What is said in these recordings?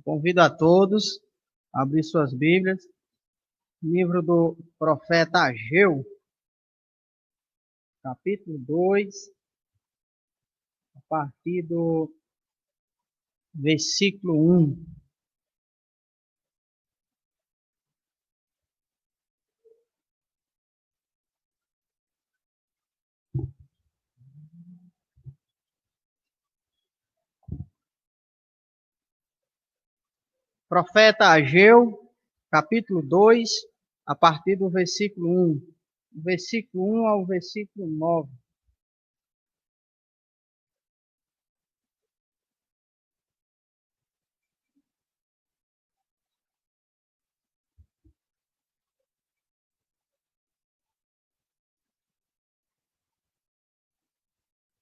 Convido a todos a abrir suas Bíblias. Livro do profeta Ageu, capítulo 2, a partir do versículo 1. Profeta Ageu, capítulo 2, a partir do versículo 1. Versículo 1 ao versículo 9.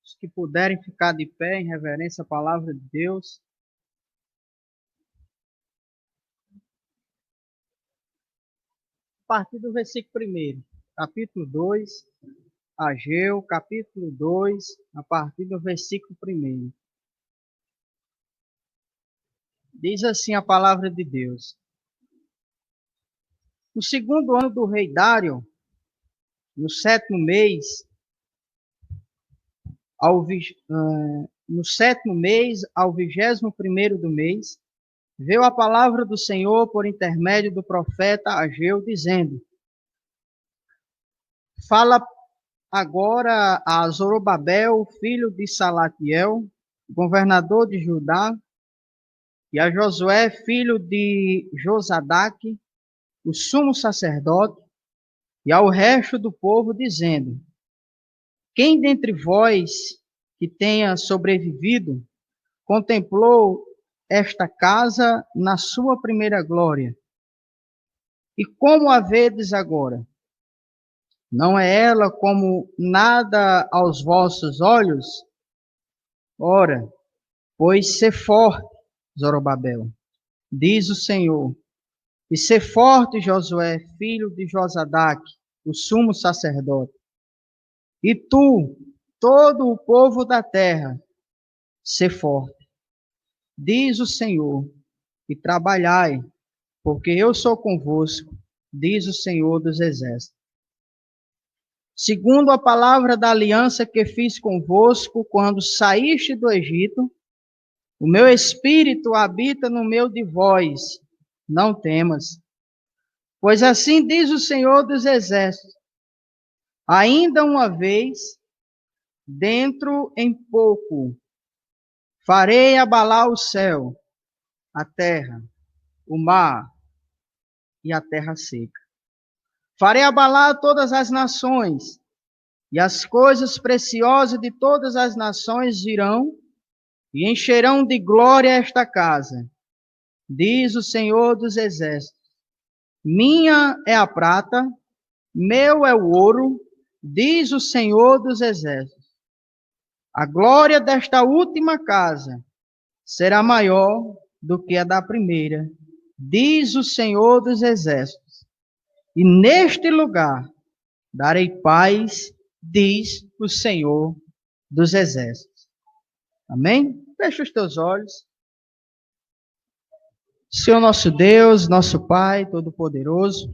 Os que puderem ficar de pé em reverência à palavra de Deus. A partir do versículo 1, capítulo 2, Ageu, capítulo 2, a partir do versículo 1. Diz assim a palavra de Deus. No segundo ano do rei Dário, no sétimo mês, ao 21º do mês, veio a palavra do Senhor por intermédio do profeta Ageu, dizendo: Fala agora a Zorobabel, filho de Salatiel, governador de Judá, e a Josué, filho de Josadaque, o sumo sacerdote, e ao resto do povo, dizendo: Quem dentre vós que tenha sobrevivido contemplou esta casa na sua primeira glória? E como a vedes agora? Não é ela como nada aos vossos olhos? Ora, pois sê forte, Zorobabel, diz o Senhor, e sê forte, Josué, filho de Josadaque, o sumo sacerdote. E tu, todo o povo da terra, sê forte, diz o Senhor, e trabalhai, porque eu sou convosco, diz o Senhor dos Exércitos. Segundo a palavra da aliança que fiz convosco quando saíste do Egito, o meu espírito habita no meio de vós, não temas. Pois assim diz o Senhor dos Exércitos: ainda uma vez, dentro em pouco, farei abalar o céu, a terra, o mar e a terra seca. Farei abalar todas as nações, e as coisas preciosas de todas as nações virão e encherão de glória esta casa, diz o Senhor dos Exércitos. Minha é a prata, meu é o ouro, diz o Senhor dos Exércitos. A glória desta última casa será maior do que a da primeira, diz o Senhor dos Exércitos. E neste lugar darei paz, diz o Senhor dos Exércitos. Amém? Fecha os teus olhos. Senhor nosso Deus, nosso Pai Todo-Poderoso,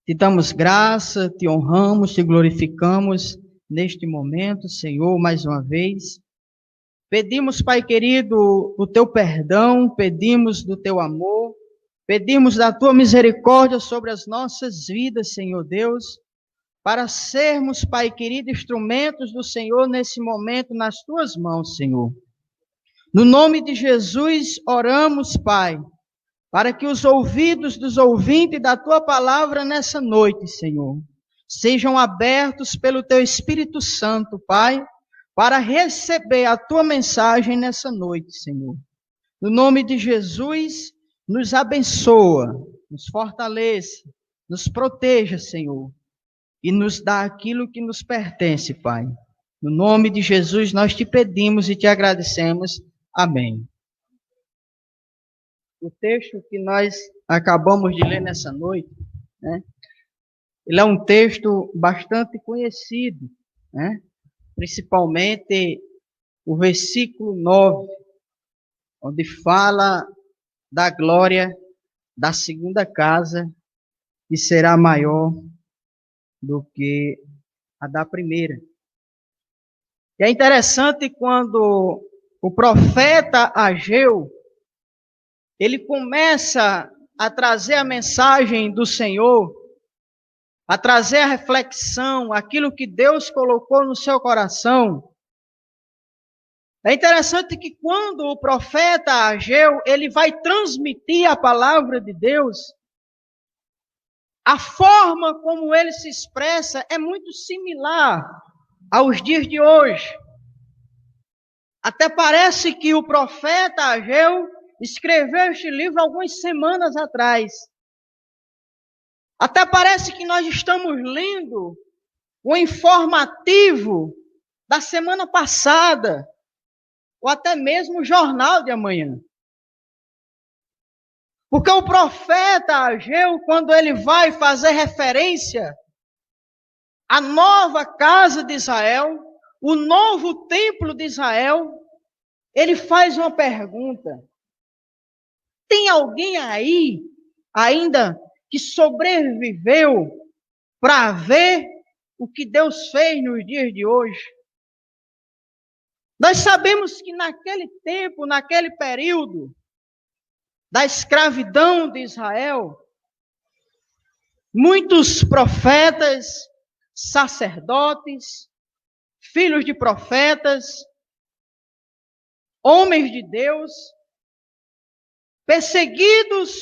te damos graça, te honramos, te glorificamos neste momento, Senhor, mais uma vez. Pedimos, Pai querido, o teu perdão, pedimos do teu amor, pedimos da tua misericórdia sobre as nossas vidas, Senhor Deus, para sermos, Pai querido, instrumentos do Senhor nesse momento nas tuas mãos, Senhor. No nome de Jesus, oramos, Pai, para que os ouvidos dos ouvintes da tua palavra nessa noite, Senhor, sejam abertos pelo teu Espírito Santo, Pai, para receber a tua mensagem nessa noite, Senhor. No nome de Jesus, nos abençoa, nos fortaleça, nos proteja, Senhor, e nos dá aquilo que nos pertence, Pai. No nome de Jesus, nós te pedimos e te agradecemos. Amém. O texto que nós acabamos de ler nessa noite, né, ele é um texto bastante conhecido, né, principalmente o versículo 9, onde fala da glória da segunda casa, que será maior do que a da primeira. E é interessante quando o profeta Ageu, ele começa a trazer a mensagem do Senhor, a trazer a reflexão, aquilo que Deus colocou no seu coração. É interessante que quando o profeta Ageu, ele vai transmitir a palavra de Deus, a forma como ele se expressa é muito similar aos dias de hoje. Até parece que o profeta Ageu escreveu este livro algumas semanas atrás. Até parece que nós estamos lendo o informativo da semana passada, ou até mesmo o jornal de amanhã. Porque o profeta Ageu, quando ele vai fazer referência à nova casa de Israel, o novo templo de Israel, ele faz uma pergunta. Tem alguém aí ainda que sobreviveu para ver o que Deus fez nos dias de hoje? Nós sabemos que naquele tempo, naquele período da escravidão de Israel, muitos profetas, sacerdotes, filhos de profetas, homens de Deus, perseguidos,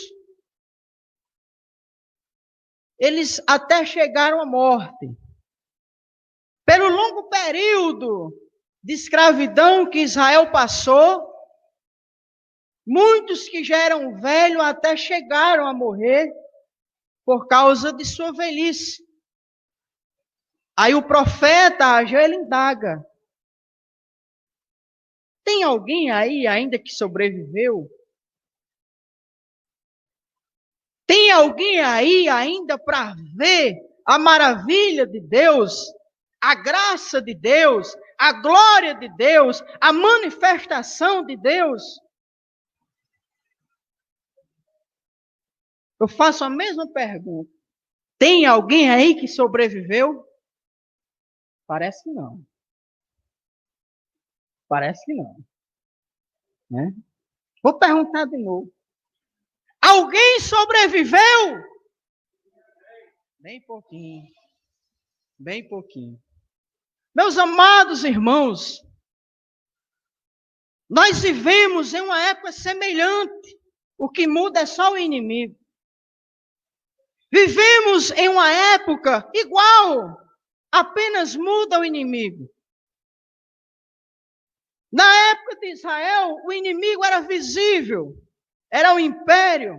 eles até chegaram à morte. Pelo longo período de escravidão que Israel passou, muitos que já eram velhos até chegaram a morrer por causa de sua velhice. Aí o profeta Ageu, ele indaga. Tem alguém aí ainda que sobreviveu? Tem alguém aí ainda para ver a maravilha de Deus, a graça de Deus, a glória de Deus, a manifestação de Deus? Eu faço a mesma pergunta. Tem alguém aí que sobreviveu? Parece que não. Parece que não. Né? Vou perguntar de novo. Alguém sobreviveu? Bem pouquinho. Bem pouquinho. Meus amados irmãos, nós vivemos em uma época semelhante. O que muda é só o inimigo. Vivemos em uma época igual, apenas muda o inimigo. Na época de Israel, o inimigo era visível, era o império,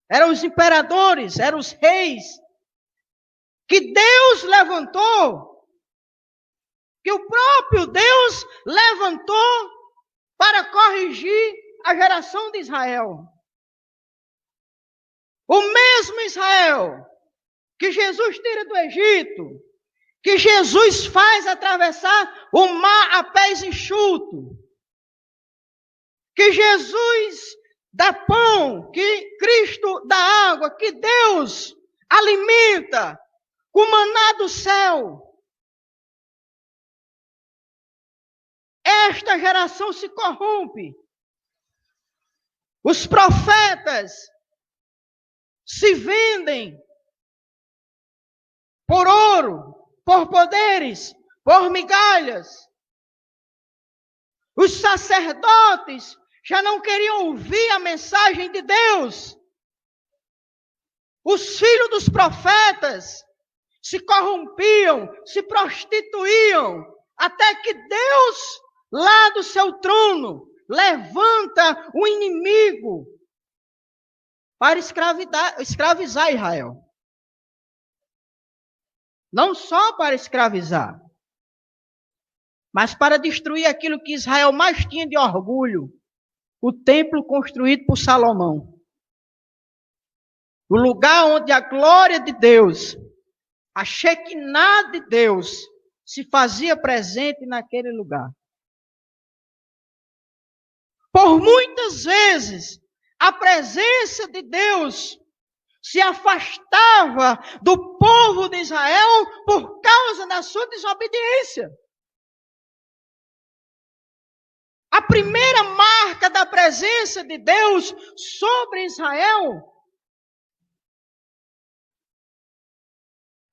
eram os imperadores, eram os reis, que Deus levantou, que o próprio Deus levantou para corrigir a geração de Israel. O mesmo Israel que Jesus tira do Egito, que Jesus faz atravessar o mar a pés enxutos, que Jesus dá pão, que Cristo dá água, que Deus alimenta com o maná do céu. Esta geração se corrompe. Os profetas se vendem por ouro, por poderes, por migalhas. Os sacerdotes já não queriam ouvir a mensagem de Deus. Os filhos dos profetas se corrompiam, se prostituíam, até que Deus, lá do seu trono, levanta o inimigo para escravizar Israel. Não só para escravizar, mas para destruir aquilo que Israel mais tinha de orgulho, o templo construído por Salomão. O lugar onde a glória de Deus, a Shekinah de Deus, se fazia presente naquele lugar. Por muitas vezes, a presença de Deus se afastava do povo de Israel por causa da sua desobediência. A primeira marca da presença de Deus sobre Israel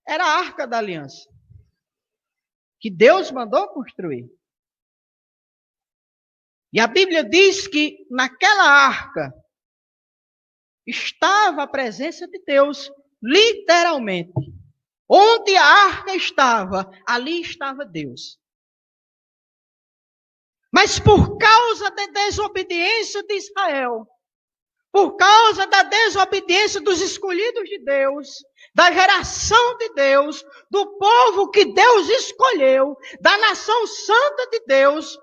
era a Arca da Aliança, que Deus mandou construir. E a Bíblia diz que naquela arca estava a presença de Deus, literalmente. Onde a arca estava, ali estava Deus. Mas por causa da desobediência de Israel, por causa da desobediência dos escolhidos de Deus, da geração de Deus, do povo que Deus escolheu, da nação santa de Deus,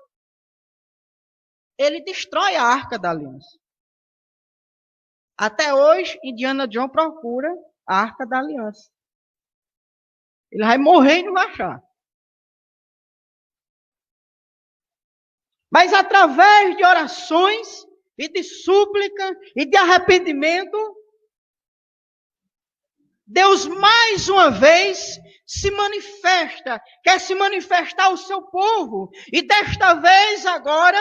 ele destrói a Arca da Aliança. Até hoje, Indiana Jones procura a Arca da Aliança. Ele vai morrer e não vai achar. Mas através de orações e de súplica e de arrependimento, Deus mais uma vez se manifesta, quer se manifestar ao seu povo. E desta vez agora,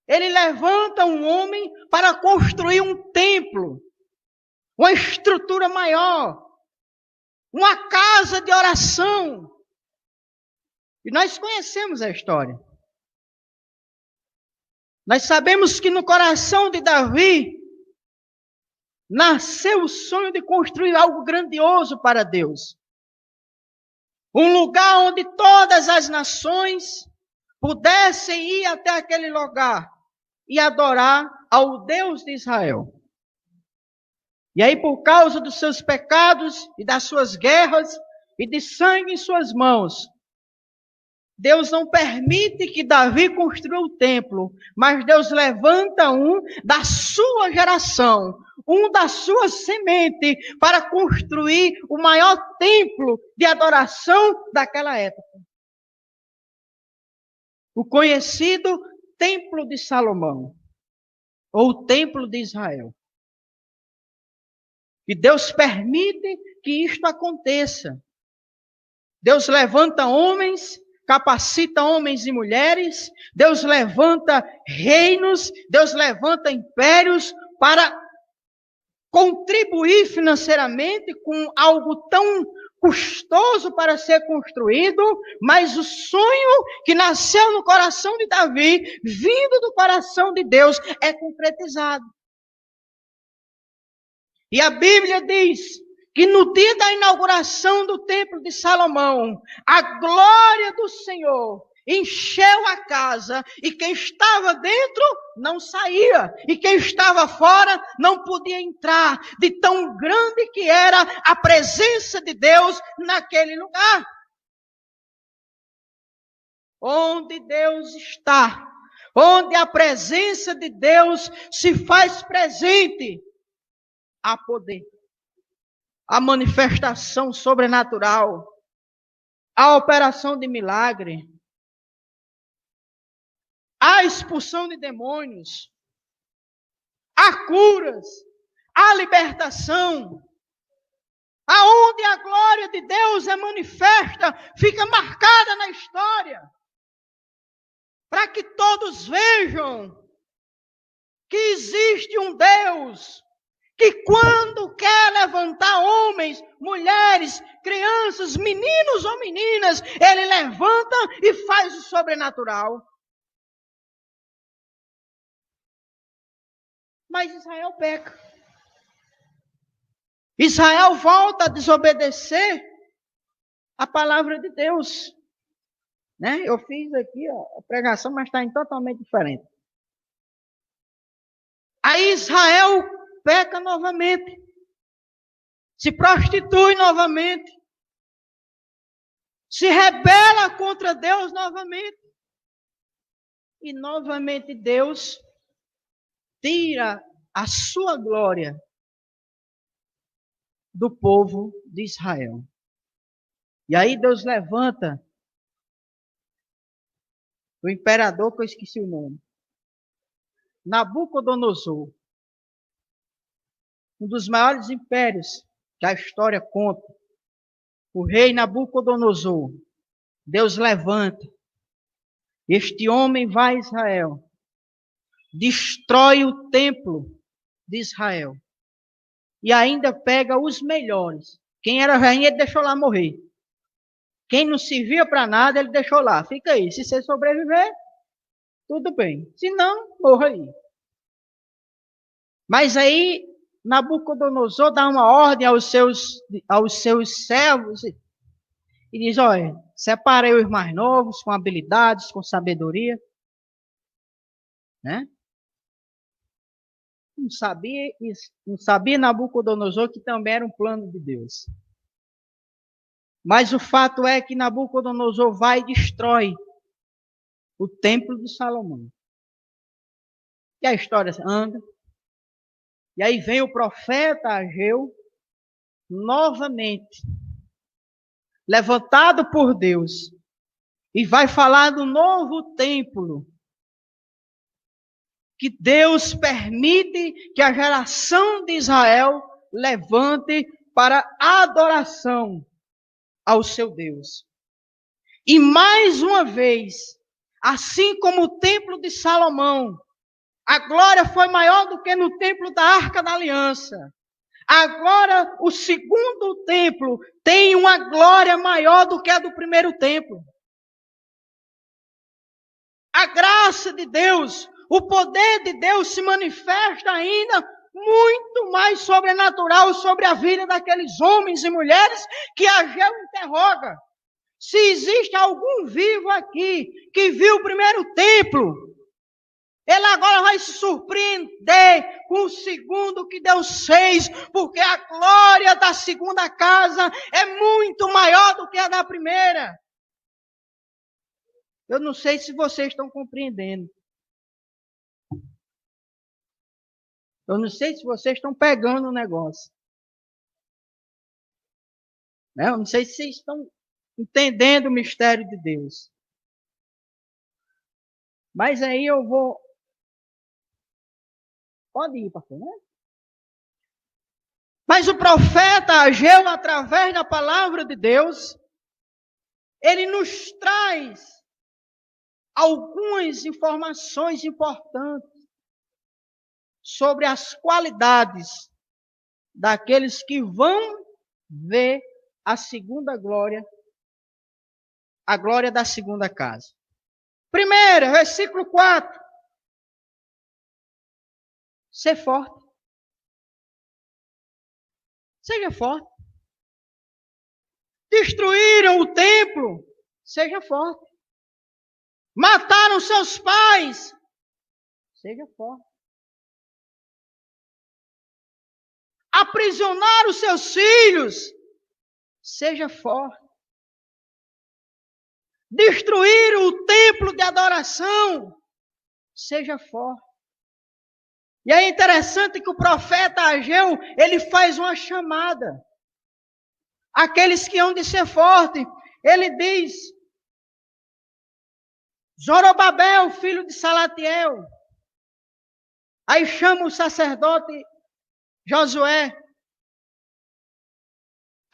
ele levanta um homem para construir um templo, uma estrutura maior, uma casa de oração. E nós conhecemos a história. Nós sabemos que no coração de Davi nasceu o sonho de construir algo grandioso para Deus. Um lugar onde todas as nações pudessem ir até aquele lugar e adorar ao Deus de Israel. E aí, por causa dos seus pecados e das suas guerras e de sangue em suas mãos, Deus não permite que Davi construa o templo, mas Deus levanta um da sua geração, um da sua semente, para construir o maior templo de adoração daquela época. O conhecido Templo de Salomão, ou o Templo de Israel. E Deus permite que isto aconteça. Deus levanta homens, capacita homens e mulheres, Deus levanta reinos, Deus levanta impérios para contribuir financeiramente com algo tão custoso para ser construído, mas o sonho que nasceu no coração de Davi, vindo do coração de Deus, é concretizado. E a Bíblia diz que no dia da inauguração do Templo de Salomão, a glória do Senhor encheu a casa, e quem estava dentro não saía, e quem estava fora não podia entrar, de tão grande que era a presença de Deus naquele lugar. Onde Deus está, onde a presença de Deus se faz presente, há poder, a manifestação sobrenatural, a operação de milagre, a expulsão de demônios, há curas, há libertação. Aonde a glória de Deus é manifesta, fica marcada na história, para que todos vejam que existe um Deus que quando quer levantar homens, mulheres, crianças, meninos ou meninas, ele levanta e faz o sobrenatural. Mas Israel peca. Israel volta a desobedecer a palavra de Deus. Né? Eu fiz aqui a pregação, mas está totalmente diferente. Aí Israel peca novamente, se prostitui novamente, se rebela contra Deus novamente. E novamente Deus tira a sua glória do povo de Israel. E aí Deus levanta O imperador, que eu esqueci o nome. Nabucodonosor. Um dos maiores impérios que a história conta. O rei Nabucodonosor. Deus levanta. Este homem vai a Israel. Destrói o templo de Israel. E ainda pega os melhores. Quem era rainha, ele deixou lá morrer. Quem não servia para nada, ele deixou lá. Fica aí. Se você sobreviver, tudo bem. Se não, morra aí. Mas aí, Nabucodonosor dá uma ordem aos seus servos e diz, olha, separei os mais novos, com habilidades, com sabedoria. Né? Não sabia Nabucodonosor que também era um plano de Deus. Mas o fato é que Nabucodonosor vai e destrói o templo de Salomão. E a história anda. E aí vem o profeta Ageu, novamente, levantado por Deus, e vai falar do novo templo, que Deus permite que a geração de Israel levante para a adoração ao seu Deus. E mais uma vez, assim como o templo de Salomão, a glória foi maior do que no templo da Arca da Aliança. Agora, o segundo templo tem uma glória maior do que a do primeiro templo. A graça de Deus, o poder de Deus se manifesta ainda muito mais sobrenatural sobre a vida daqueles homens e mulheres que Ageu interroga. Se existe algum vivo aqui que viu o primeiro templo, ele agora vai se surpreender com o segundo que Deus fez, porque a glória da segunda casa é muito maior do que a da primeira. Eu não sei se vocês estão compreendendo. Eu não sei se vocês estão pegando o negócio. Eu não sei se vocês estão entendendo o mistério de Deus. Mas aí eu vou... Pode ir, pastor, né? Mas o profeta Ageu, através da palavra de Deus, ele nos traz algumas informações importantes sobre as qualidades daqueles que vão ver a segunda glória, a glória da segunda casa. Primeiro, versículo 4. Ser forte. Seja forte. Destruíram o templo. Seja forte. Mataram seus pais. Seja forte. Aprisionaram seus filhos. Seja forte. Destruíram o templo de adoração. Seja forte. E é interessante que o profeta Ageu, ele faz uma chamada. Aqueles que hão de ser fortes, ele diz, Zorobabel, filho de Salatiel. Aí chama o sacerdote Josué.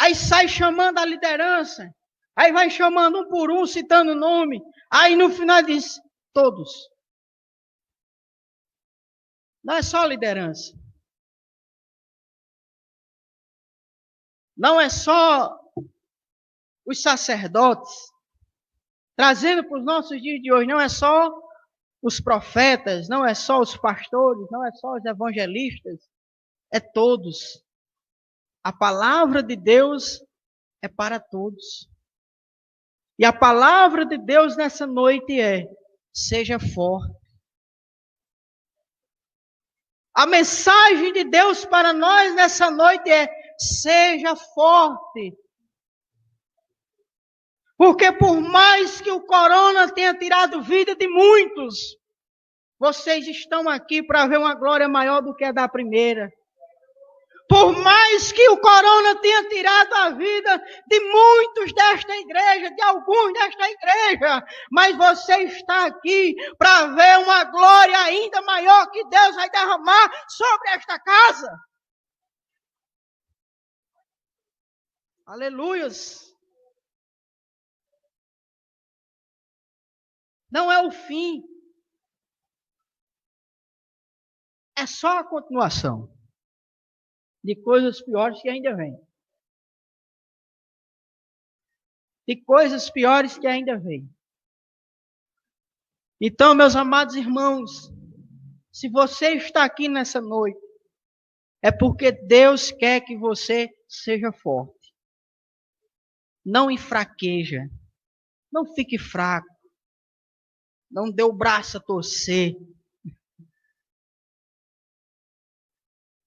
Aí sai chamando a liderança. Aí vai chamando um por um, citando o nome. Aí no final diz, todos. Não é só liderança. Não é só os sacerdotes. Trazendo para os nossos dias de hoje, não é só os profetas, não é só os pastores, não é só os evangelistas. É todos. A palavra de Deus é para todos. E a palavra de Deus nessa noite é, seja forte. A mensagem de Deus para nós nessa noite é, seja forte. Porque por mais que o corona tenha tirado vida de muitos, vocês estão aqui para ver uma glória maior do que a da primeira. Por mais que o corona tenha tirado a vida de muitos desta igreja, de alguns desta igreja, mas você está aqui para ver uma glória ainda maior que Deus vai derramar sobre esta casa. Aleluias. Não é o fim. É só a continuação de coisas piores que ainda vêm. De coisas piores que ainda vêm. Então, meus amados irmãos, se você está aqui nessa noite, é porque Deus quer que você seja forte. Não enfraqueja. Não fique fraco. Não dê o braço a torcer.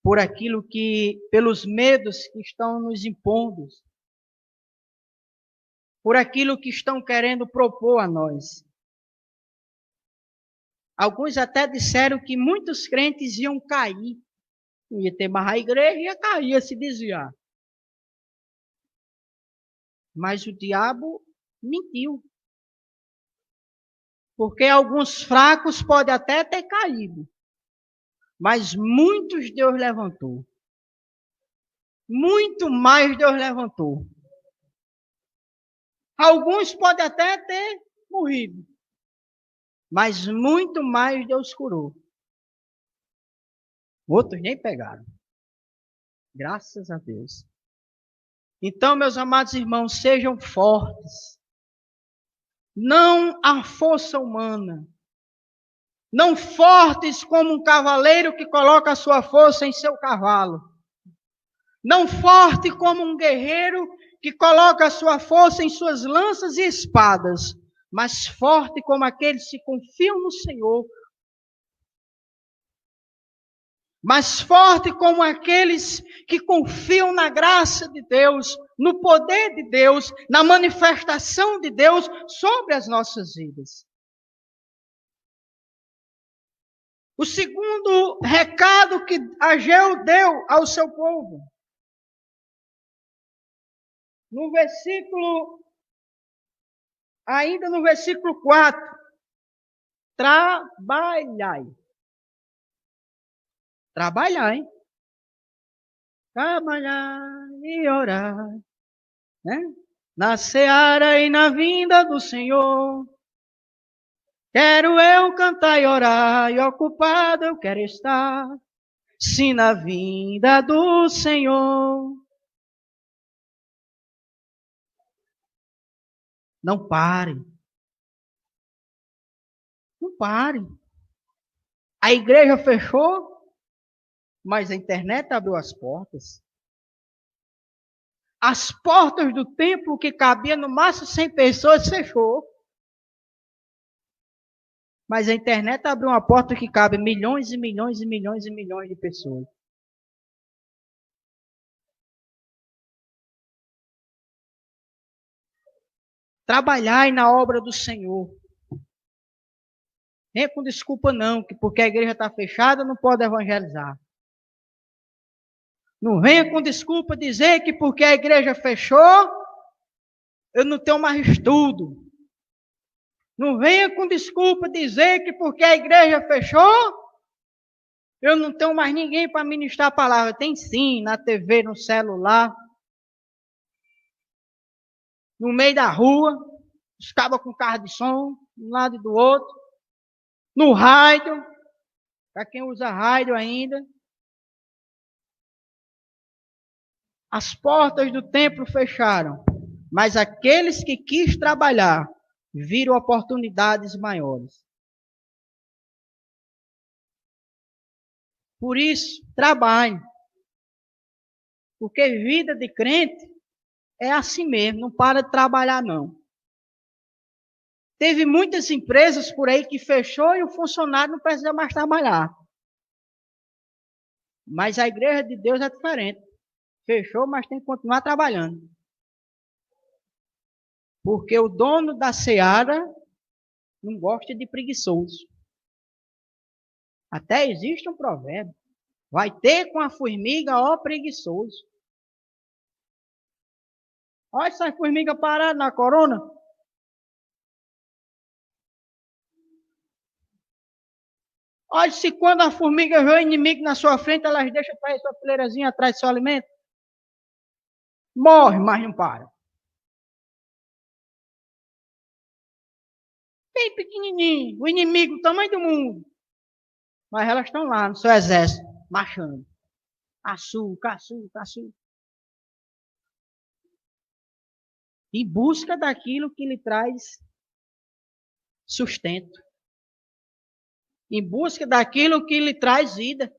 Por aquilo que, pelos medos que estão nos impondo. Por aquilo que estão querendo propor a nós. Alguns até disseram que muitos crentes iam cair. Não ia ter mais a igreja, ia cair, ia se desviar. Mas o diabo mentiu. Porque alguns fracos podem até ter caído. Mas muitos Deus levantou. Muito mais Deus levantou. Alguns podem até ter morrido. Mas muito mais Deus curou. Outros nem pegaram. Graças a Deus. Então, meus amados irmãos, sejam fortes. Não a força humana. Não fortes como um cavaleiro que coloca a sua força em seu cavalo. Não forte como um guerreiro que coloca a sua força em suas lanças e espadas. Mas forte como aqueles que confiam no Senhor. Mas forte como aqueles que confiam na graça de Deus, no poder de Deus, na manifestação de Deus sobre as nossas vidas. O segundo recado que Ageu deu ao seu povo, ainda no versículo 4, trabalhai. Trabalhar, hein? Trabalhar e orar, né? Na seara e na vinda do Senhor. Quero eu cantar e orar, e ocupado eu quero estar, sim, na vinda do Senhor. Não pare. Não pare. A igreja fechou, mas a internet abriu as portas. As portas do templo que cabia no máximo 100 pessoas fechou. Mas a internet abriu uma porta que cabe milhões e milhões e milhões e milhões de pessoas. Trabalhai na obra do Senhor. Nem com desculpa não, que porque a igreja está fechada não pode evangelizar. Não venha com desculpa dizer que porque a igreja fechou, eu não tenho mais estudo. Não venha com desculpa dizer que porque a igreja fechou, eu não tenho mais ninguém para ministrar a palavra. Tem sim, na TV, no celular, no meio da rua, os cabos com carro de som, de um lado e do outro, no rádio, para quem usa rádio ainda. As portas do templo fecharam, mas aqueles que quis trabalhar viram oportunidades maiores. Por isso, trabalhe. Porque vida de crente é assim mesmo, não para de trabalhar não. Teve muitas empresas por aí que fechou e o funcionário não precisa mais trabalhar. Mas a igreja de Deus é diferente. Fechou, mas tem que continuar trabalhando. Porque o dono da seara não gosta de preguiçoso. Até existe um provérbio. Vai ter com a formiga, ó preguiçoso. Olha essa formiga parada na corona. Olha se quando a formiga vê o inimigo na sua frente, elas deixam para sua fileirazinha atrás do seu alimento. Morre, mas não para. Bem pequenininho, o inimigo, o tamanho do mundo. Mas elas estão lá no seu exército, marchando. Açúcar, açúcar, açúcar. Em busca daquilo que lhe traz sustento. Em busca daquilo que lhe traz vida.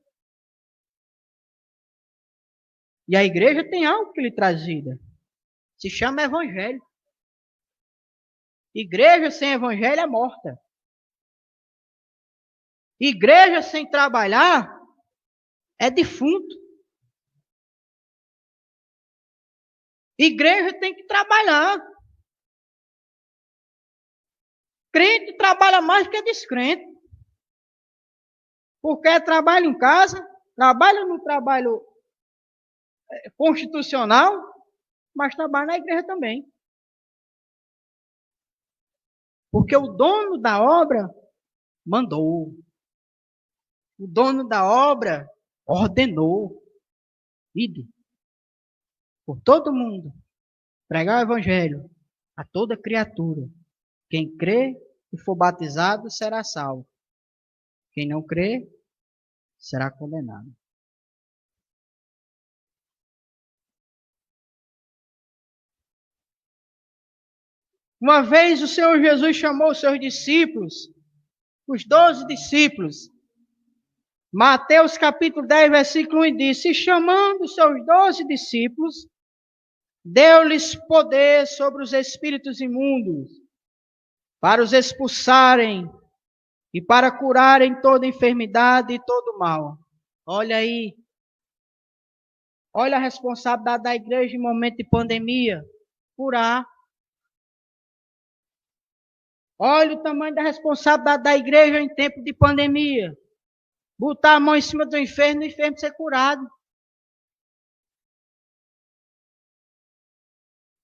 E a igreja tem algo que lhe traz vida. Se chama evangelho. Igreja sem evangelho é morta. Igreja sem trabalhar é defunto. Igreja tem que trabalhar. Crente trabalha mais que descrente. Porque trabalha em casa, trabalha no trabalho constitucional, mas trabalha na igreja também. Porque o dono da obra mandou. O dono da obra ordenou. Ide por todo mundo, pregar o evangelho a toda criatura. Quem crê e for batizado será salvo. Quem não crê será condenado. Uma vez o Senhor Jesus chamou os seus discípulos, os 12 discípulos. Mateus capítulo 10, versículo 1 e disse: chamando os seus 12 discípulos, deu-lhes poder sobre os espíritos imundos, para os expulsarem e para curarem toda enfermidade e todo mal. Olha aí. Olha a responsabilidade da igreja em momento de pandemia. Curar. Olha o tamanho da responsabilidade da igreja em tempo de pandemia. Botar a mão em cima do enfermo e o enfermo ser curado.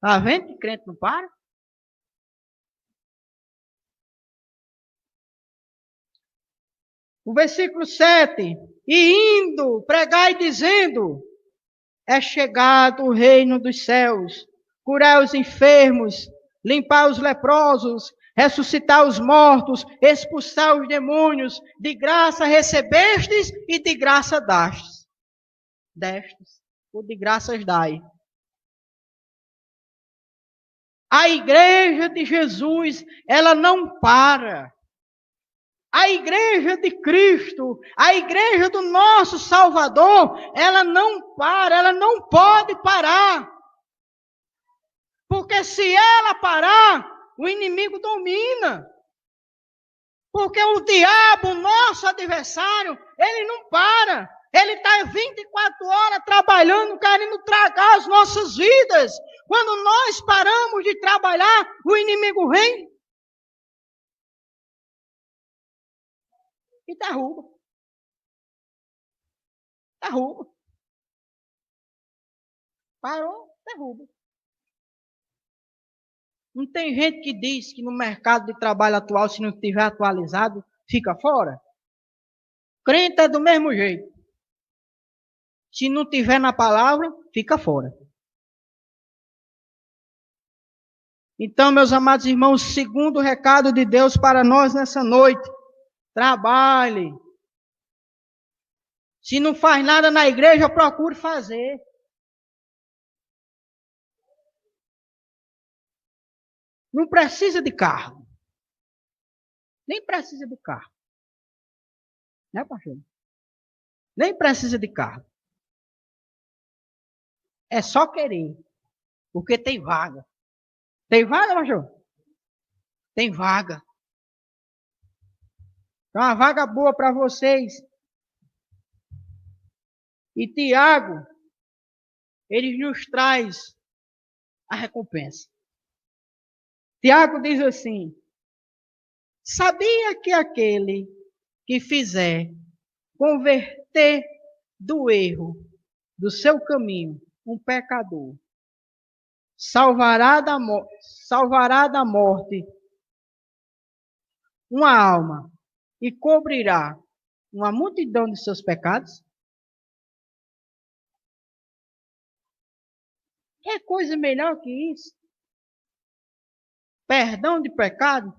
Está vendo que crente não para? O versículo 7. E indo, pregai dizendo: é chegado o reino dos céus. Curai os enfermos, limpar os leprosos, ressuscitar os mortos, expulsar os demônios. De graça recebestes e de graça dastes. Destes, ou de graças dai. A igreja de Jesus, ela não para. A igreja de Cristo, a igreja do nosso Salvador, ela não para, ela não pode parar. Porque se ela parar, o inimigo domina. Porque o diabo, nosso adversário, ele não para. Ele está 24 horas trabalhando, querendo tragar as nossas vidas. Quando nós paramos de trabalhar, o inimigo vem e derruba. Derruba. Parou, derruba. Não tem gente que diz que no mercado de trabalho atual, se não estiver atualizado, fica fora? Crente é do mesmo jeito. Se não tiver na palavra, fica fora. Então, meus amados irmãos, segundo recado de Deus para nós nessa noite, trabalhe. Se não faz nada na igreja, procure fazer. Não precisa de carro. Nem precisa de carro. Né, pastor? Nem precisa de carro. É só querer. Porque tem vaga. Tem vaga, pastor? Tem vaga. É uma vaga boa para vocês. E Tiago, ele nos traz a recompensa. Tiago diz assim: sabia que aquele que fizer converter do erro, do seu caminho, um pecador, salvará da morte uma alma e cobrirá uma multidão de seus pecados? É coisa melhor que isso? Perdão de pecado?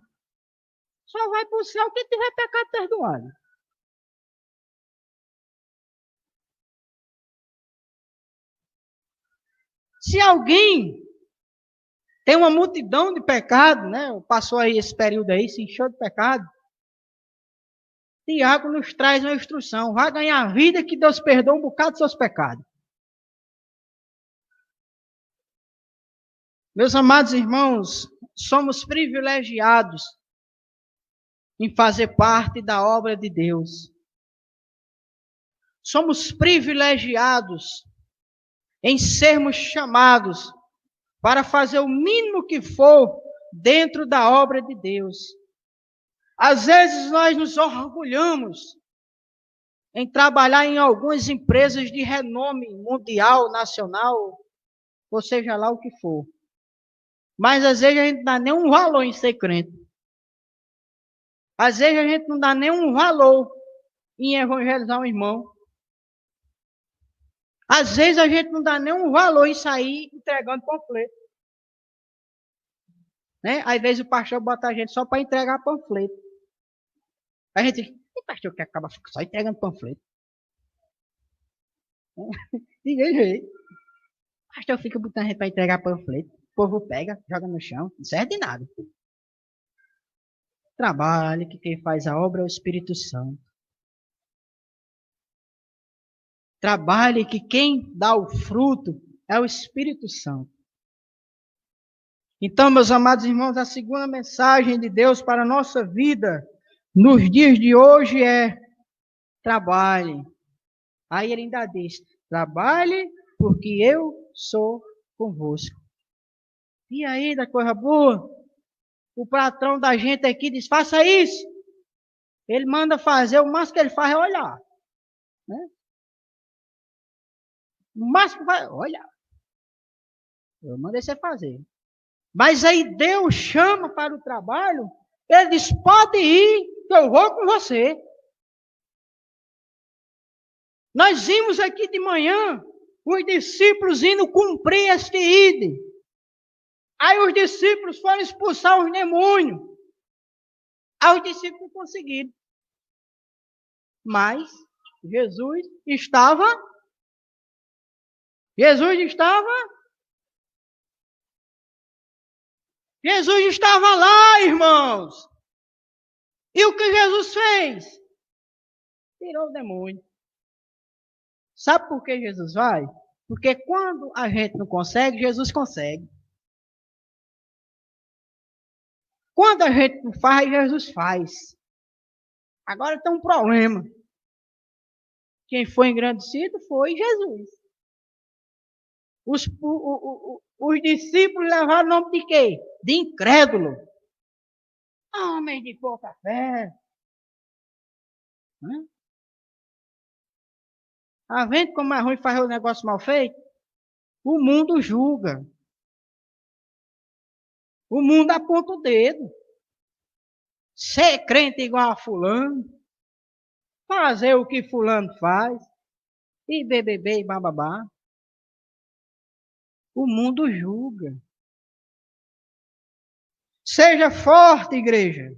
Só vai para o céu quem tiver pecado perdoado. Se alguém tem uma multidão de pecado, né? Passou aí esse período aí, se encheu de pecado. Tiago nos traz uma instrução. Vai ganhar a vida que Deus perdoa um bocado dos seus pecados. Meus amados irmãos, somos privilegiados em fazer parte da obra de Deus. Somos privilegiados em sermos chamados para fazer o mínimo que for dentro da obra de Deus. Às vezes nós nos orgulhamos em trabalhar em algumas empresas de renome mundial, nacional, ou seja lá o que for. Mas às vezes a gente não dá nenhum valor em ser crente. Às vezes a gente não dá nenhum valor em evangelizar um irmão. Às vezes a gente não dá nenhum valor em sair entregando panfleto. Né? Às vezes o pastor bota a gente só para entregar panfleto. A gente diz, o pastor que acaba só entregando panfleto. Ninguém jeito. O pastor fica botando a gente para entregar panfleto. O povo pega, joga no chão, não serve de nada. Trabalhe, que quem faz a obra é o Espírito Santo. Trabalhe, que quem dá o fruto é o Espírito Santo. Então, meus amados irmãos, a segunda mensagem de Deus para a nossa vida nos dias de hoje é: trabalhe. Aí ele ainda diz: trabalhe, porque eu sou convosco. E aí, da coisa boa? O patrão da gente aqui diz: faça isso. Ele manda fazer, o máximo que ele faz é olhar. Né? O máximo que vai olhar. Eu mandei você fazer. Mas aí Deus chama para o trabalho, ele diz: pode ir, que eu vou com você. Nós vimos aqui de manhã os discípulos indo cumprir este ide. Aí os discípulos foram expulsar os demônios. Aí os discípulos não conseguiram. Mas Jesus estava lá, irmãos. E o que Jesus fez? Tirou o demônio. Sabe por que Jesus vai? Porque quando a gente não consegue, Jesus consegue. Quando a gente não faz, Jesus faz. Agora tem um problema. Quem foi engrandecido foi Jesus. Os discípulos levaram o nome de quê? De incrédulo. Homem de pouca fé. Tá vendo como é ruim fazer o negócio mal feito? O mundo julga. O mundo aponta o dedo. Ser crente igual a fulano. Fazer o que fulano faz. E BBB e bababá. O mundo julga. Seja forte, igreja.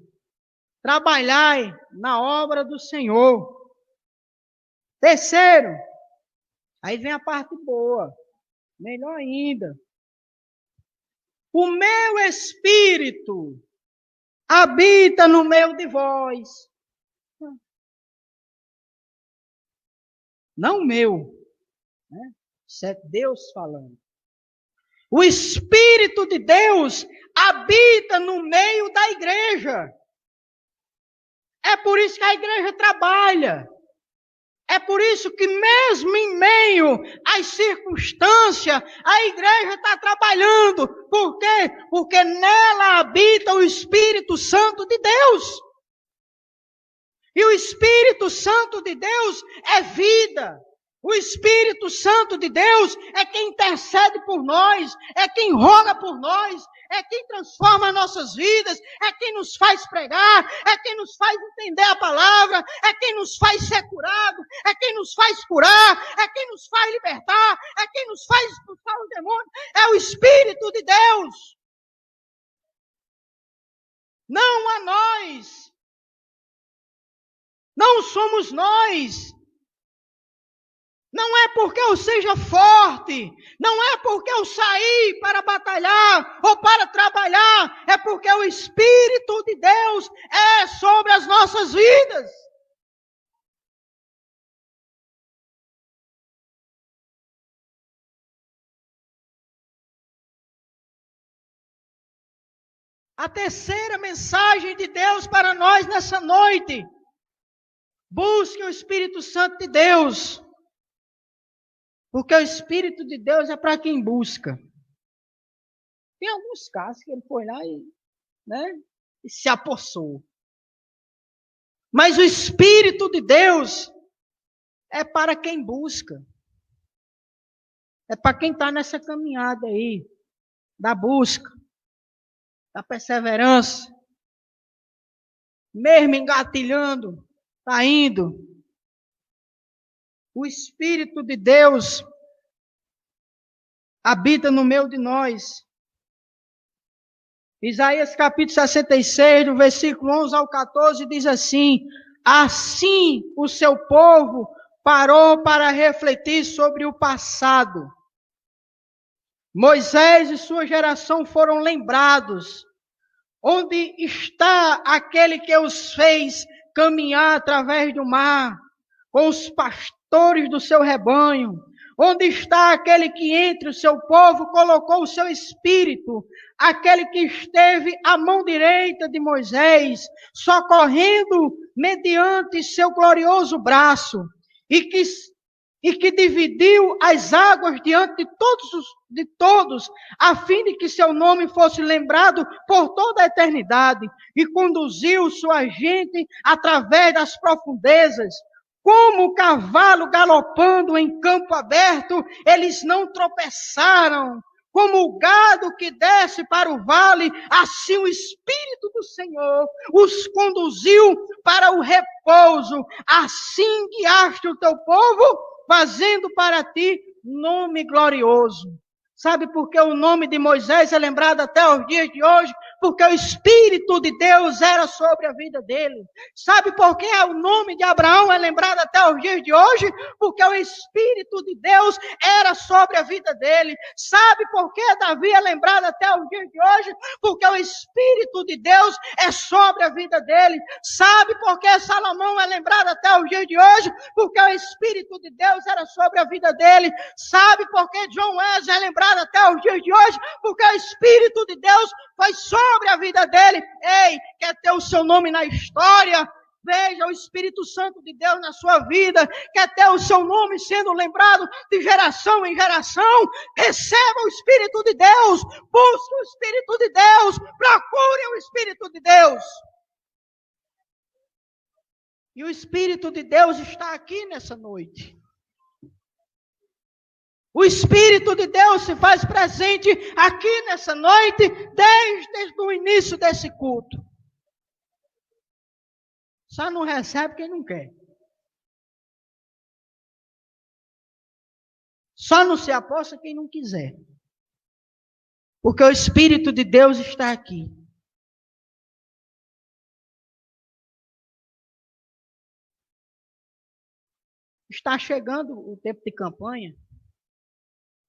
Trabalhai na obra do Senhor. Terceiro, aí vem a parte boa. Melhor ainda. O meu espírito habita no meio de vós. Não o meu. Né? Isso é Deus falando. O Espírito de Deus habita no meio da igreja. É por isso que a igreja trabalha. É por isso que mesmo em meio às circunstâncias, a igreja está trabalhando. Por quê? Porque nela habita o Espírito Santo de Deus. E o Espírito Santo de Deus é vida, O Espírito Santo de Deus é quem intercede por nós, é quem roga por nós, é quem transforma nossas vidas, é quem nos faz pregar, é quem nos faz entender a palavra, é quem nos faz ser curado, é quem nos faz curar, é quem nos faz libertar, é quem nos faz expulsar os demônios. É o Espírito de Deus. Não a nós. Não somos nós. Não é porque eu seja forte, não é porque eu saí para batalhar ou para trabalhar, é porque o Espírito de Deus é sobre as nossas vidas. A terceira mensagem de Deus para nós nessa noite: busque o Espírito Santo de Deus. Porque o Espírito de Deus é para quem busca. Tem alguns casos que ele foi lá e se apossou. Mas o Espírito de Deus é para quem busca. É para quem está nessa caminhada aí, da busca, da perseverança. Mesmo engatilhando, está indo. O Espírito de Deus habita no meio de nós. Isaías capítulo 66, do versículo 11 ao 14, diz assim: assim o seu povo parou para refletir sobre o passado. Moisés e sua geração foram lembrados. Onde está aquele que os fez caminhar através do mar, com os pastores do seu rebanho? Onde está aquele que entre o seu povo colocou o seu espírito? Aquele que esteve à mão direita de Moisés, socorrendo mediante seu glorioso braço, e que dividiu as águas diante de todos, a fim de que seu nome fosse lembrado por toda a eternidade, e conduziu sua gente através das profundezas. Como o cavalo galopando em campo aberto, eles não tropeçaram. Como o gado que desce para o vale, assim o Espírito do Senhor os conduziu para o repouso. Assim guiaste o teu povo, fazendo para ti nome glorioso. Sabe por que o nome de Moisés é lembrado até os dias de hoje? Porque o Espírito de Deus era sobre a vida dele. Sabe por que o nome de Abraão é lembrado até os dias de hoje? Porque o Espírito de Deus era sobre a vida dele. Sabe por que Davi é lembrado até os dias de hoje? Porque o Espírito de Deus é sobre a vida dele. Sabe por que Salomão é lembrado até os dias de hoje? Porque o Espírito de Deus era sobre a vida dele. Sabe por que John Wesley é lembrado até os dias de hoje? Porque o Espírito de Deus foi sobre a vida dele. Ei, quer ter o seu nome na história? Veja o Espírito Santo de Deus na sua vida. Quer ter o seu nome sendo lembrado de geração em geração? Receba o Espírito de Deus. Busque o Espírito de Deus. Procure o Espírito de Deus. E o Espírito de Deus está aqui nessa noite. O Espírito de Deus se faz presente aqui nessa noite, desde o início desse culto. Só não recebe quem não quer. Só não se aposta quem não quiser. Porque o Espírito de Deus está aqui. Está chegando o tempo de campanha,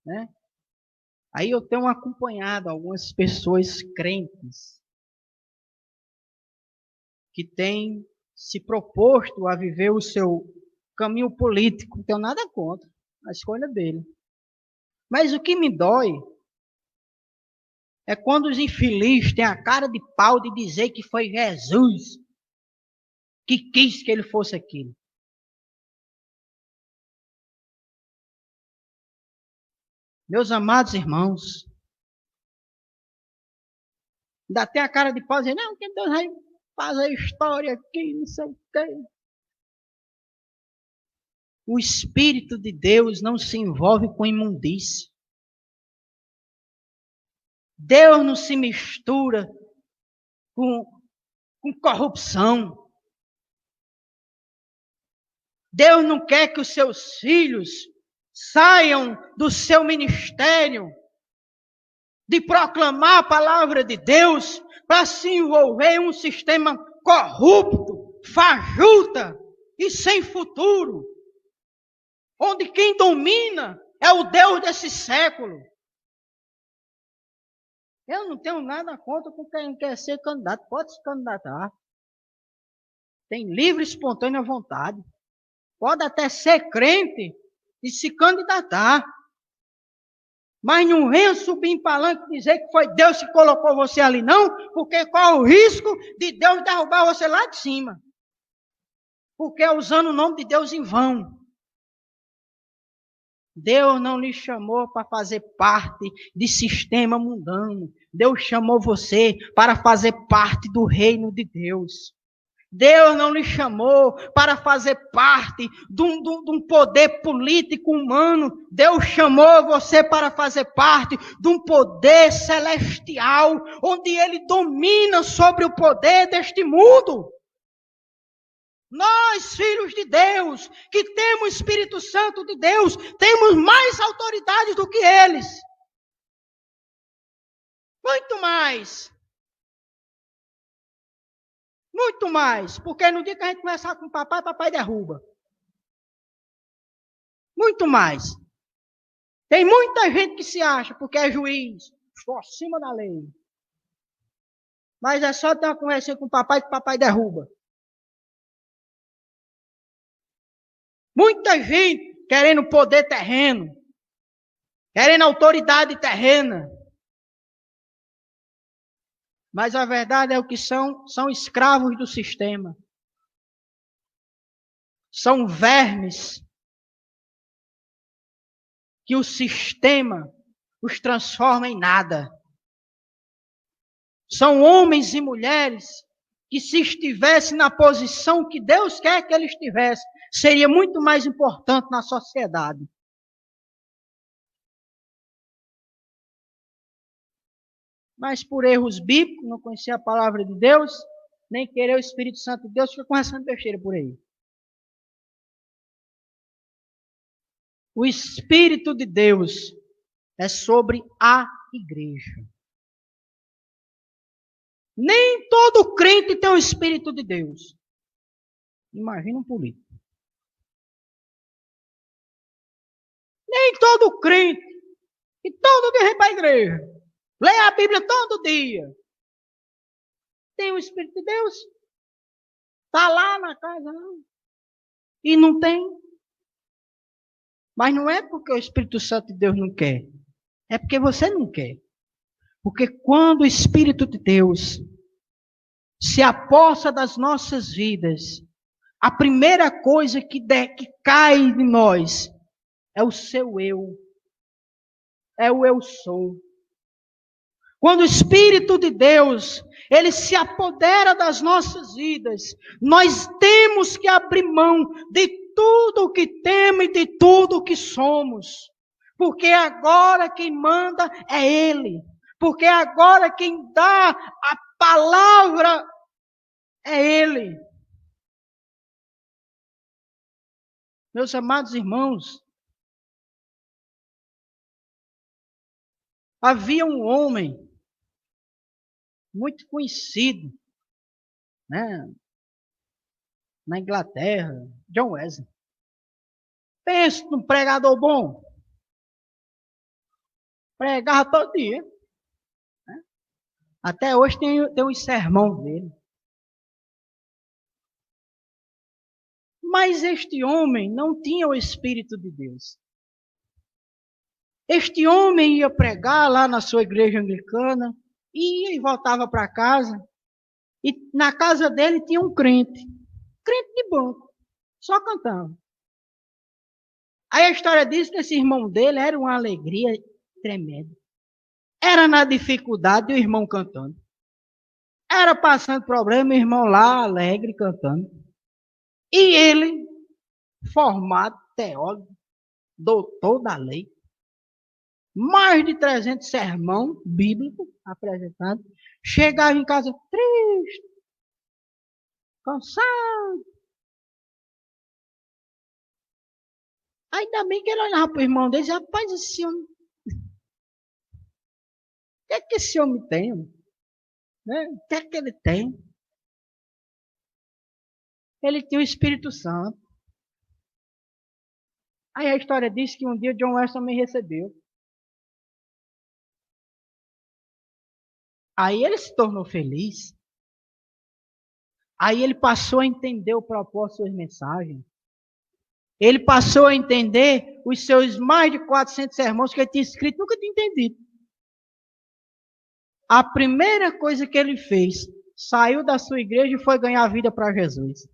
né? Aí eu tenho acompanhado algumas pessoas crentes que têm se proposto a viver o seu caminho político. Não tenho nada contra a escolha dele. Mas o que me dói é quando os infelizes têm a cara de pau de dizer que foi Jesus que quis que ele fosse aquilo. Meus amados irmãos, ainda tem a cara de pau dizendo, não, que Deus vai fazer história aqui, não sei o quê. O Espírito de Deus não se envolve com imundície. Deus não se mistura com corrupção. Deus não quer que os seus filhos saiam do seu ministério de proclamar a palavra de Deus para se envolver em um sistema corrupto, fajuta e sem futuro, onde quem domina é o Deus desse século. Eu não tenho nada contra com quem quer ser candidato, pode se candidatar. Tem livre e espontânea vontade. Pode até ser crente e se candidatar. Mas não venha subir em palanque e dizer que foi Deus que colocou você ali, não, porque qual é o risco de Deus derrubar você lá de cima? Porque é usando o nome de Deus em vão. Deus não lhe chamou para fazer parte de sistema mundano. Deus chamou você para fazer parte do reino de Deus. Deus não lhe chamou para fazer parte de um poder político humano. Deus chamou você para fazer parte de um poder celestial, onde Ele domina sobre o poder deste mundo. Nós, filhos de Deus, que temos o Espírito Santo de Deus, temos mais autoridade do que eles. Muito mais. Muito mais. Porque no dia que a gente conversar com o papai derruba. Muito mais. Tem muita gente que se acha, porque é juiz, estou acima da lei. Mas é só ter uma conversa com o papai derruba. Muita gente querendo poder terreno, querendo autoridade terrena. Mas a verdade é o que são escravos do sistema. São vermes que o sistema os transforma em nada. São homens e mulheres que, se estivessem na posição que Deus quer que eles estivessem, seria muito mais importante na sociedade. Mas por erros bíblicos, não conhecer a palavra de Deus, nem querer o Espírito Santo de Deus, fica conversando besteira por aí. O Espírito de Deus é sobre a igreja. Nem todo crente tem o Espírito de Deus. Imagina um político. Nem todo crente, que todo dia vem para a igreja, lê a Bíblia todo dia, tem o Espírito de Deus. Está lá na casa, não. E não tem. Mas não é porque o Espírito Santo de Deus não quer. É porque você não quer. Porque quando o Espírito de Deus se apossa das nossas vidas, a primeira coisa que cai de nós é o seu eu. É o eu sou. Quando o Espírito de Deus, ele se apodera das nossas vidas, nós temos que abrir mão de tudo o que temos e de tudo o que somos. Porque agora quem manda é Ele. Porque agora quem dá a palavra é Ele. Meus amados irmãos, havia um homem muito conhecido, né, na Inglaterra, John Wesley. Pensa num pregador bom. Pregava todo dia. Né? Até hoje tem uns sermões dele. Mas este homem não tinha o Espírito de Deus. Este homem ia pregar lá na sua igreja anglicana, ia e voltava para casa, e na casa dele tinha um crente de banco, só cantando. Aí a história diz que esse irmão dele era uma alegria tremenda. Era na dificuldade o irmão cantando. Era passando problema, o irmão lá alegre cantando. E ele, formado, teólogo, doutor da lei. Mais de 300 sermão bíblico apresentado. Chegava em casa triste, cansado. Ainda bem que ele olhava para o irmão dele e dizia, rapaz, esse homem... O que é que esse homem tem? Né? O que é que ele tem? Ele tinha o Espírito Santo. Aí a história diz que um dia John Wesley me recebeu. Aí ele se tornou feliz. Aí ele passou a entender o propósito das mensagens. Ele passou a entender os seus mais de 400 sermões que ele tinha escrito, nunca tinha entendido. A primeira coisa que ele fez, saiu da sua igreja e foi ganhar vida para Jesus.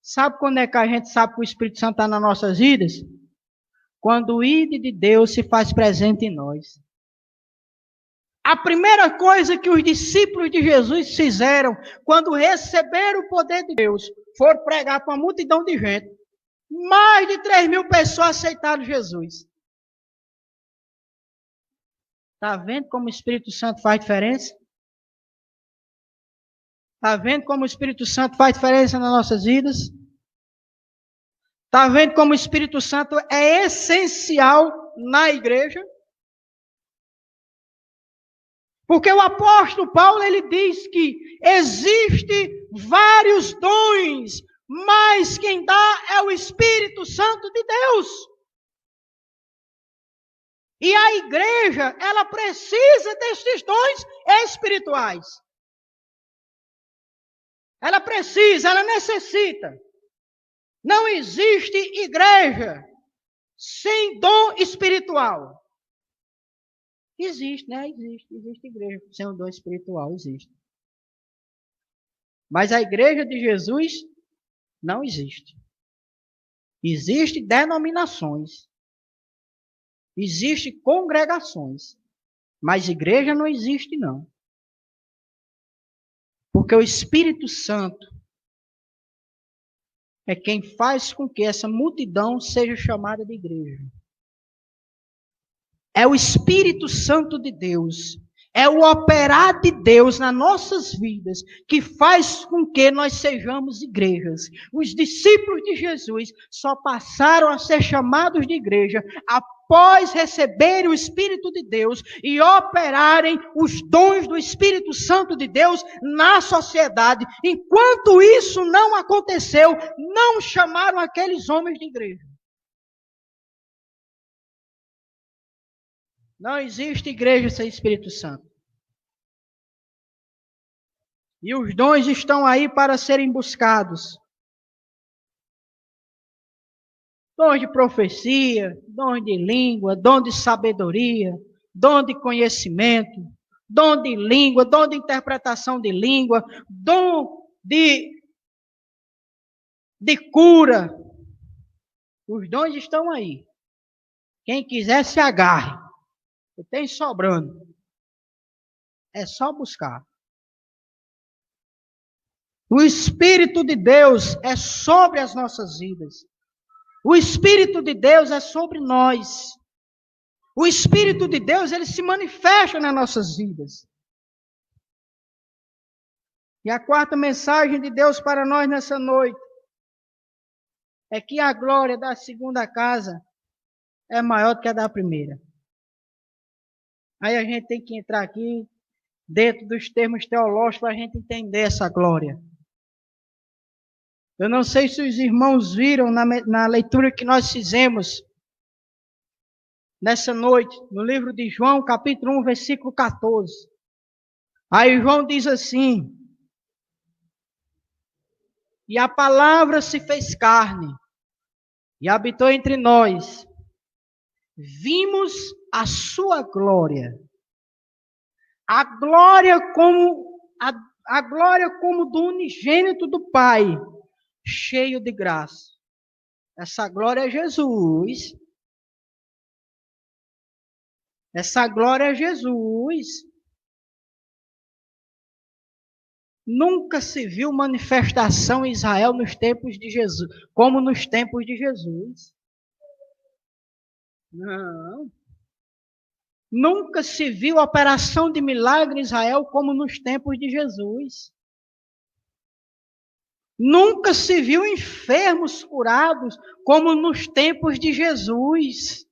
Sabe quando é que a gente sabe que o Espírito Santo está nas nossas vidas? Quando o ID de Deus se faz presente em nós. A primeira coisa que os discípulos de Jesus fizeram, quando receberam o poder de Deus, foram pregar para uma multidão de gente. Mais de 3.000 pessoas aceitaram Jesus. Está vendo como o Espírito Santo faz diferença? Está vendo como o Espírito Santo faz diferença nas nossas vidas? Está vendo como o Espírito Santo é essencial na igreja? Porque o apóstolo Paulo, ele diz que existe vários dons, mas quem dá é o Espírito Santo de Deus. E a igreja, ela precisa desses dons espirituais. Ela precisa, ela necessita. Não existe igreja sem dom espiritual. Existe, né? Existe igreja sem um dom espiritual, existe. Mas a igreja de Jesus não existe. Existem denominações. Existem congregações. Mas igreja não existe, não. Porque o Espírito Santo é quem faz com que essa multidão seja chamada de igreja. É o Espírito Santo de Deus, é o operar de Deus nas nossas vidas que faz com que nós sejamos igrejas. Os discípulos de Jesus só passaram a ser chamados de igreja após receberem o Espírito de Deus e operarem os dons do Espírito Santo de Deus na sociedade. Enquanto isso não aconteceu, não chamaram aqueles homens de igreja. Não existe igreja sem Espírito Santo. E os dons estão aí para serem buscados. Dom de profecia, dom de língua, dom de sabedoria, dom de conhecimento, dom de língua, dom de interpretação de língua, dom de cura. Os dons estão aí. Quem quiser se agarre. Tem sobrando. É só buscar. O Espírito de Deus é sobre as nossas vidas. O Espírito de Deus é sobre nós. O Espírito de Deus, ele se manifesta nas nossas vidas. E a quarta mensagem de Deus para nós nessa noite é que a glória da segunda casa é maior do que a da primeira. Aí a gente tem que entrar aqui dentro dos termos teológicos para a gente entender essa glória. Eu não sei se os irmãos viram na leitura que nós fizemos nessa noite, no livro de João, capítulo 1, versículo 14. Aí João diz assim: e a palavra se fez carne e habitou entre nós. Vimos a sua glória. A glória como do unigênito do Pai, cheio de graça. Essa glória é Jesus. Essa glória é Jesus. Nunca se viu manifestação em Israel nos tempos de Jesus, como nos tempos de Jesus. Não. Nunca se viu operação de milagre em Israel como nos tempos de Jesus. Nunca se viu enfermos curados como nos tempos de Jesus.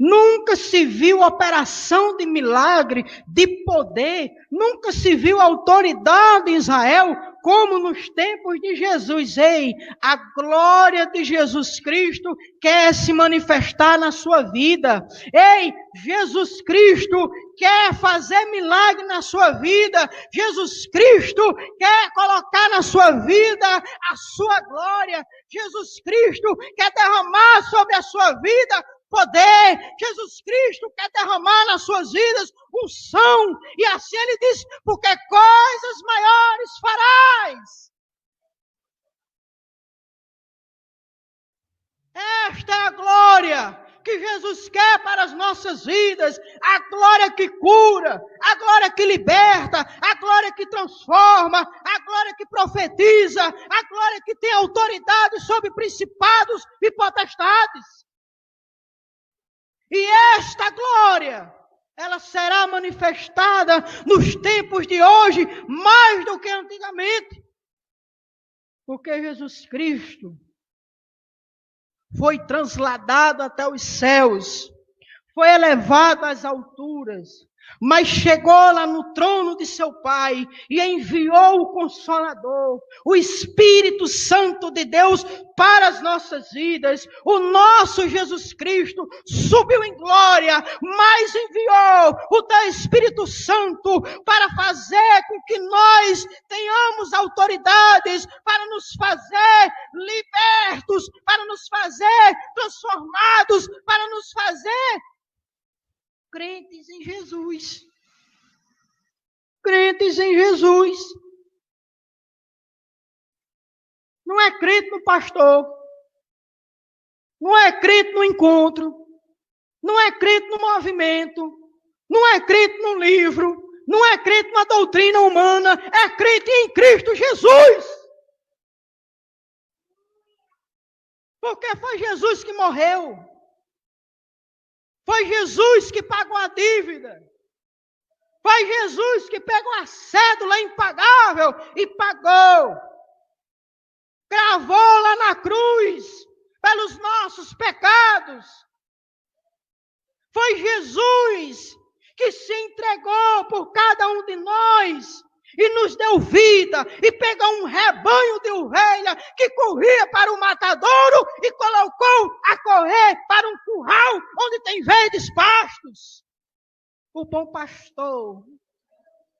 Nunca se viu operação de milagre, de poder, nunca se viu autoridade em Israel como nos tempos de Jesus. Ei, a glória de Jesus Cristo quer se manifestar na sua vida. Ei, Jesus Cristo quer fazer milagre na sua vida. Jesus Cristo quer colocar na sua vida a sua glória. Jesus Cristo quer derramar sobre a sua vida poder. Jesus Cristo quer derramar nas suas vidas unção. E assim ele diz, porque coisas maiores farás. Esta é a glória que Jesus quer para as nossas vidas. A glória que cura, a glória que liberta, a glória que transforma, a glória que profetiza, a glória que tem autoridade sobre principados e potestades. E esta glória, ela será manifestada nos tempos de hoje, mais do que antigamente. Porque Jesus Cristo foi transladado até os céus, foi elevado às alturas, mas chegou lá no trono de seu Pai e enviou o Consolador, o Espírito Santo de Deus para as nossas vidas. O nosso Jesus Cristo subiu em glória, mas enviou o teu Espírito Santo para fazer com que nós tenhamos autoridades, para nos fazer libertos, para nos fazer transformados, para nos fazer crentes em Jesus. Crentes em Jesus. Não é crente no pastor. Não é crente no encontro. Não é crente no movimento. Não é crente no livro. Não é crente na doutrina humana. É crente em Cristo Jesus. Porque foi Jesus que morreu. Foi Jesus que pagou a dívida. Foi Jesus que pegou a cédula impagável e pagou. Cravou lá na cruz pelos nossos pecados. Foi Jesus que se entregou por cada um de nós e nos deu vida e pegou um rebanho de ovelha que corria para o matadouro e colocou a correr para um curral onde tem verdes pastos. O bom pastor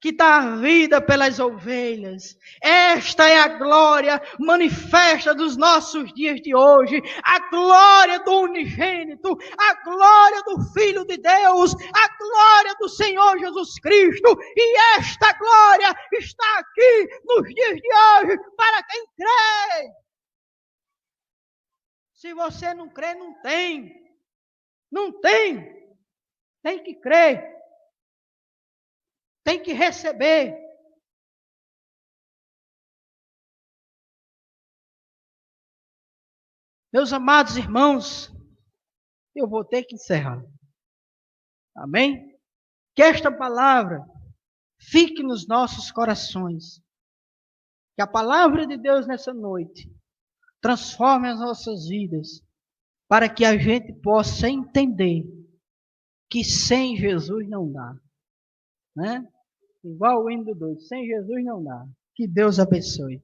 que dá a vida pelas ovelhas. Esta é a glória manifesta dos nossos dias de hoje. A glória do unigênito, a glória do Filho de Deus, a glória do Senhor Jesus Cristo. E esta glória está aqui nos dias de hoje para quem crê. Se você não crê, não tem. Não tem. Tem que crer. Tem que receber. Meus amados irmãos, eu vou ter que encerrar. Amém? Que esta palavra fique nos nossos corações. Que a palavra de Deus nessa noite transforme as nossas vidas, para que a gente possa entender que sem Jesus não dá. Né? Igual o hino do 2, sem Jesus não dá. Que Deus abençoe.